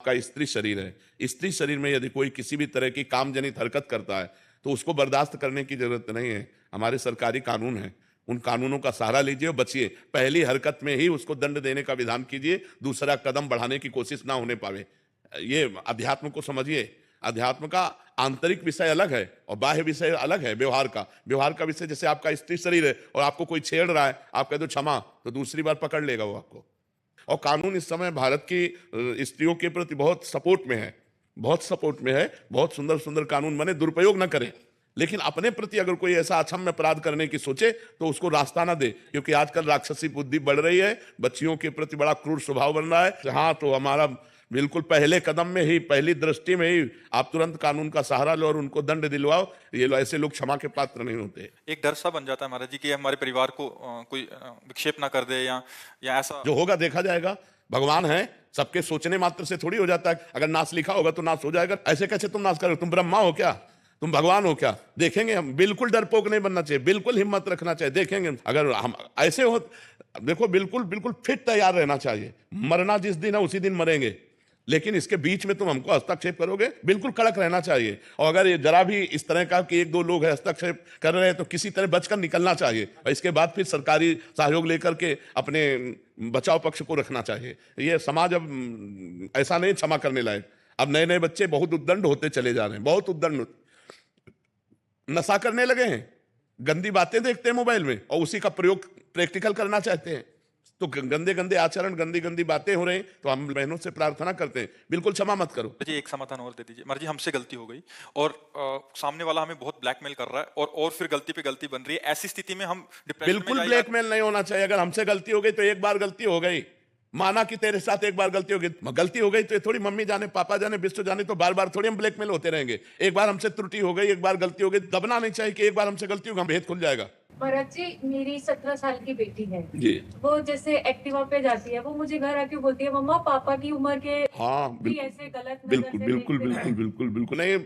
का स्त्री शरीर है। स्त्री शरीर में यदि कोई किसी भी तरह की कामजनित हरकत करता है तो उसको बर्दाश्त करने की जरूरत नहीं है। हमारे सरकारी कानून हैं, उन कानूनों का सहारा लीजिए और बचिए। पहली हरकत में ही उसको दंड देने का विधान कीजिए, दूसरा कदम बढ़ाने की कोशिश ना होने पावे। ये अध्यात्म को समझिए। अध्यात्म का आंतरिक विषय अलग है और बाह्य विषय अलग है। व्यवहार का विषय, जैसे आपका स्त्री शरीर है और आपको कोई छेड़ रहा है, आप कह दो क्षमा, तो दूसरी बार पकड़ लेगा वो आपको। और कानून इस समय भारत की स्त्रियों के प्रति बहुत सपोर्ट में है, बहुत सपोर्ट में है। बहुत सुंदर सुंदर कानून बने, दुरुपयोग ना करें। लेकिन अपने प्रति अगर कोई ऐसा अक्षम्य अपराध करने की सोचे तो उसको रास्ता ना दे, क्योंकि आजकल राक्षसी बुद्धि बढ़ रही है, बच्चियों के प्रति बड़ा क्रूर स्वभाव बन रहा है। हाँ, तो हमारा बिल्कुल पहले कदम में ही, पहली दृष्टि में ही आप तुरंत कानून का सहारा लो और उनको दंड दिलवाओ। ऐसे लोग क्षमा के पात्र नहीं होते। एक डर सा बन जाता है महाराज जी कि हमारे परिवार को कोई विक्षेप ना कर दे या ऐसा। जो होगा देखा जाएगा। भगवान है, सबके सोचने मात्र से थोड़ी हो जाता है। अगर नाश लिखा होगा तो नाश हो जाएगा। ऐसे कैसे तुम नाश करोगे? तुम ब्रह्मा हो क्या? तुम भगवान हो क्या? देखेंगे हम। बिल्कुल डरपोक नहीं बनना चाहिए, बिल्कुल हिम्मत रखना चाहिए। देखेंगे अगर हम ऐसे हो, देखो बिल्कुल बिल्कुल फिट तैयार रहना चाहिए। मरना जिस दिन है उसी दिन मरेंगे, लेकिन इसके बीच में तुम हमको हस्तक्षेप करोगे, बिल्कुल कड़क रहना चाहिए। और अगर ये जरा भी इस तरह का कि एक दो लोग है हस्तक्षेप कर रहे हैं तो किसी तरह बचकर निकलना चाहिए और इसके बाद फिर सरकारी सहयोग लेकर के अपने बचाव पक्ष को रखना चाहिए। ये समाज अब ऐसा नहीं क्षमा करने लायक। अब नए नए बच्चे बहुत उद्दंड होते चले जा रहे हैं, बहुत उद्दंड। नशा करने लगे हैं, गंदी बातें देखते हैं मोबाइल में और उसी का प्रयोग प्रैक्टिकल करना चाहते हैं। तो गंदे गंदे आचरण, गंदी गंदी बातें हो रही हैं। तो हम बहनों से प्रार्थना करते हैं, बिल्कुल क्षमा मत करो जी। एक समाधान और दे दीजिए महाराज जी, हमसे गलती हो गई और सामने वाला हमें बहुत ब्लैकमेल कर रहा है और फिर गलती पे गलती बन रही है। ऐसी स्थिति में हम डिप्रेशन में बिल्कुल ब्लैकमेल नहीं होना चाहिए। अगर हमसे गलती हो गई तो एक बार गलती हो गई, माना कि तेरे साथ एक बार गलती हो गई तो ये थोड़ी मम्मी जाने, पापा जाने, विश्व जाने तो बार बार थोड़ी हम ब्लैकमेल होते रहेंगे। एक बार हमसे त्रुटि हो गई, एक बार गलती हो गई, दबना नहीं चाहिए कि एक बार हमसे गलती होगी भेद खुल जाएगा। महाराज जी, मेरी 17 साल की बेटी है जी। वो जैसे एक्टिवा पे जाती है, वो मुझे घर आके बोलती है, मम्मा पापा की उम्र के हाँ भी बिल्कुल ऐसे गलत नजर बिल्कुल से बिल्कुल देखते हैं। बिल्कुल बिल्कुल बिल्कुल नहीं।